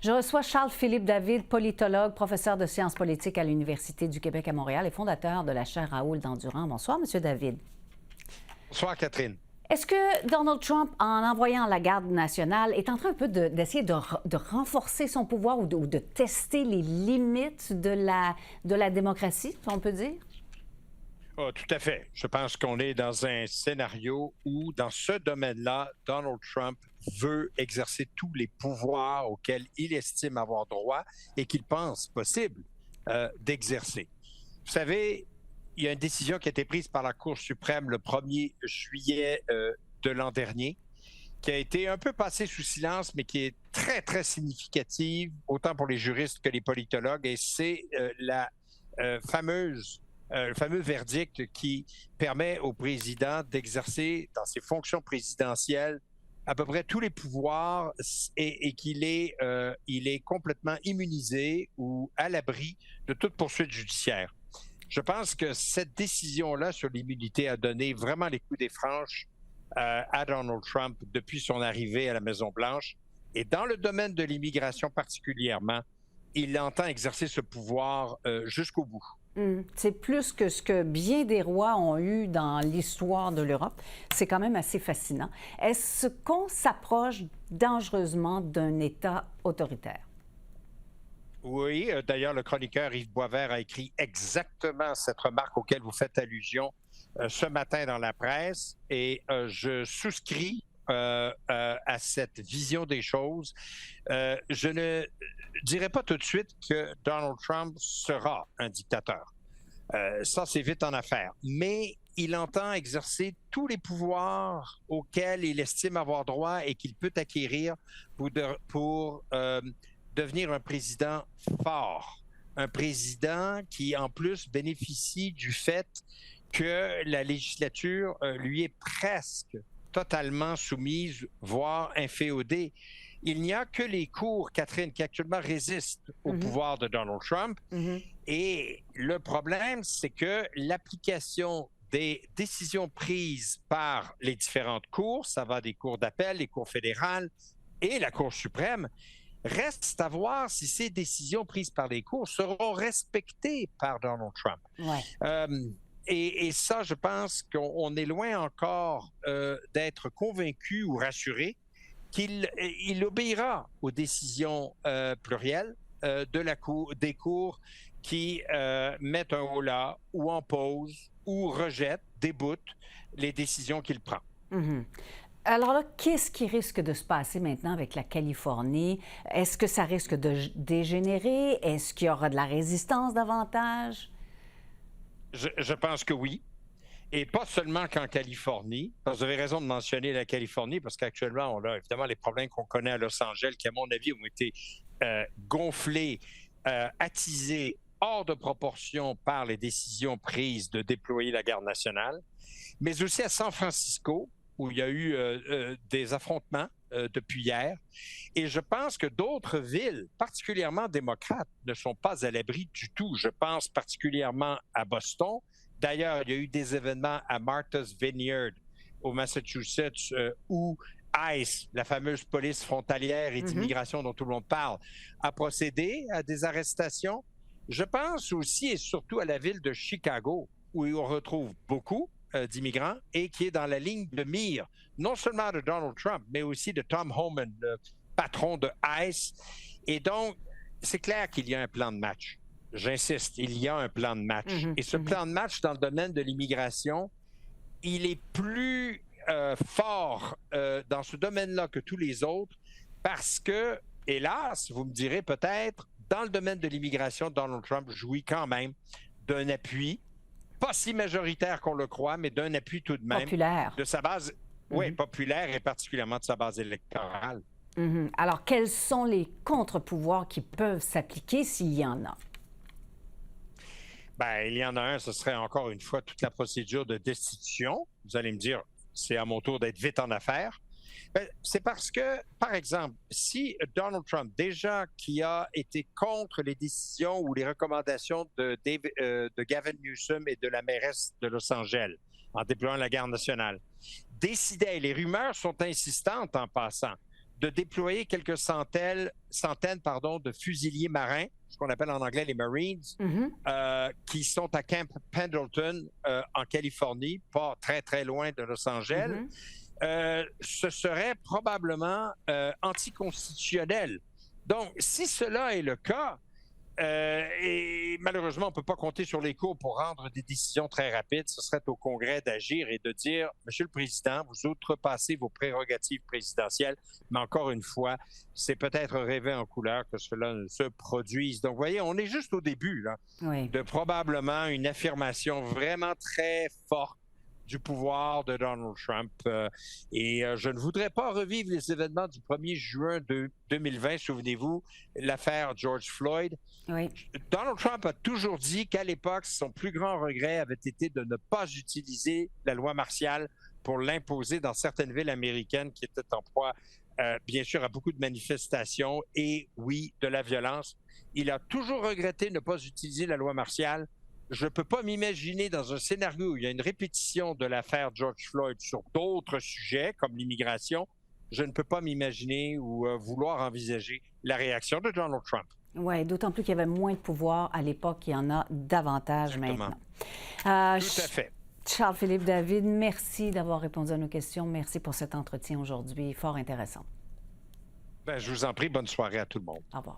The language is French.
Je reçois Charles-Philippe David, politologue, professeur de sciences politiques à l'Université du Québec à Montréal et fondateur de la chaire Raoul Dandurand. Bonsoir, Monsieur David. Bonsoir, Catherine. Est-ce que Donald Trump, en envoyant la garde nationale, est en train un peu d'essayer de renforcer son pouvoir ou de tester les limites de la démocratie, si on peut dire? Oh, tout à fait. Je pense qu'on est dans un scénario où, dans ce domaine-là, Donald Trump veut exercer tous les pouvoirs auxquels il estime avoir droit et qu'il pense possible d'exercer. Vous savez, il y a une décision qui a été prise par la Cour suprême le 1er juillet de l'an dernier, qui a été un peu passée sous silence, mais qui est très, très significative, autant pour les juristes que les politologues, et c'est le fameux verdict qui permet au président d'exercer dans ses fonctions présidentielles à peu près tous les pouvoirs et qu'il est, il est complètement immunisé ou à l'abri de toute poursuite judiciaire. Je pense que cette décision-là sur l'immunité a donné vraiment les coups des franches à Donald Trump depuis son arrivée à la Maison-Blanche. Et dans le domaine de l'immigration particulièrement, il entend exercer ce pouvoir jusqu'au bout. C'est plus que ce que bien des rois ont eu dans l'histoire de l'Europe. C'est quand même assez fascinant. Est-ce qu'on s'approche dangereusement d'un État autoritaire? Oui, d'ailleurs, le chroniqueur Yves Boisvert a écrit exactement cette remarque auquel vous faites allusion ce matin dans la presse et je souscris à cette vision des choses. Je ne dirais pas tout de suite que Donald Trump sera un dictateur. Ça, c'est vite en affaire. Mais il entend exercer tous les pouvoirs auxquels il estime avoir droit et qu'il peut acquérir pour devenir un président fort. Un président qui, en plus, bénéficie du fait que la législature lui est presque totalement soumise, voire inféodée. Il n'y a que les cours, Catherine, qui actuellement résistent au pouvoir de Donald Trump. Et le problème, c'est que l'application des décisions prises par les différentes cours, ça va des cours d'appel, les cours fédérales et la Cour suprême, reste à voir si ces décisions prises par les cours seront respectées par Donald Trump. Ouais. Et ça, je pense qu'on est loin encore d'être convaincu ou rassuré qu'il obéira aux décisions plurielles des cours qui mettent un holà ou en pause ou rejettent, déboutent les décisions qu'il prend. Alors là, qu'est-ce qui risque de se passer maintenant avec la Californie? Est-ce que ça risque de dégénérer? Est-ce qu'il y aura de la résistance davantage? Je pense que oui. Et pas seulement qu'en Californie. Parce que vous avez raison de mentionner la Californie, parce qu'actuellement, on a évidemment les problèmes qu'on connaît à Los Angeles, qui, à mon avis, ont été gonflés, attisés hors de proportion par les décisions prises de déployer la garde nationale, mais aussi à San Francisco, où il y a eu des affrontements depuis hier. Et je pense que d'autres villes, particulièrement démocrates, ne sont pas à l'abri du tout. Je pense particulièrement à Boston. D'ailleurs, il y a eu des événements à Martha's Vineyard, au Massachusetts, où ICE, la fameuse police frontalière et d'immigration dont tout le monde parle, a procédé à des arrestations. Je pense aussi et surtout à la ville de Chicago, où on retrouve beaucoup d'immigrants et qui est dans la ligne de mire, non seulement de Donald Trump, mais aussi de Tom Homan, le patron de ICE. Et donc, c'est clair qu'il y a un plan de match. J'insiste, il y a un plan de match. Et ce plan de match dans le domaine de l'immigration, il est plus fort dans ce domaine-là que tous les autres parce que, hélas, vous me direz peut-être, dans le domaine de l'immigration, Donald Trump jouit quand même d'un appui, pas si majoritaire qu'on le croit, mais d'un appui tout de même. Populaire. De sa base, oui, populaire et particulièrement de sa base électorale. Alors, quels sont les contre-pouvoirs qui peuvent s'appliquer s'il y en a? Ben, il y en a un, ce serait encore une fois toute la procédure de destitution. Vous allez me dire, c'est à mon tour d'être vite en affaires. Ben, c'est parce que, par exemple, si Donald Trump, déjà qui a été contre les décisions ou les recommandations de Gavin Newsom et de la mairesse de Los Angeles en déployant la garde nationale, décidait, et les rumeurs sont insistantes en passant, de déployer quelques centaines de fusiliers marins, ce qu'on appelle en anglais les Marines, qui sont à Camp Pendleton en Californie, pas très, très loin de Los Angeles. Ce serait probablement anticonstitutionnel. Donc, si cela est le cas, et malheureusement, on ne peut pas compter sur les cours pour rendre des décisions très rapides. Ce serait au Congrès d'agir et de dire, Monsieur le Président, vous outrepassez vos prérogatives présidentielles, mais encore une fois, c'est peut-être rêver en couleur que cela ne se produise. Donc, vous voyez, on est juste au début là, de probablement une affirmation vraiment très forte du pouvoir de Donald Trump. Et je ne voudrais pas revivre les événements du 1er juin 2020. Souvenez-vous, l'affaire George Floyd. Donald Trump a toujours dit qu'à l'époque, son plus grand regret avait été de ne pas utiliser la loi martiale pour l'imposer dans certaines villes américaines qui étaient en proie, bien sûr, à beaucoup de manifestations et, oui, de la violence. Il a toujours regretté de ne pas utiliser la loi martiale. Je ne peux pas m'imaginer dans un scénario où il y a une répétition de l'affaire George Floyd sur d'autres sujets, comme l'immigration, je ne peux pas m'imaginer ou vouloir envisager la réaction de Donald Trump. Oui, d'autant plus qu'il y avait moins de pouvoir à l'époque qu'il y en a davantage maintenant. Tout à fait. Charles-Philippe David, merci d'avoir répondu à nos questions. Merci pour cet entretien aujourd'hui, fort intéressant. Je vous en prie, bonne soirée à tout le monde. Au revoir.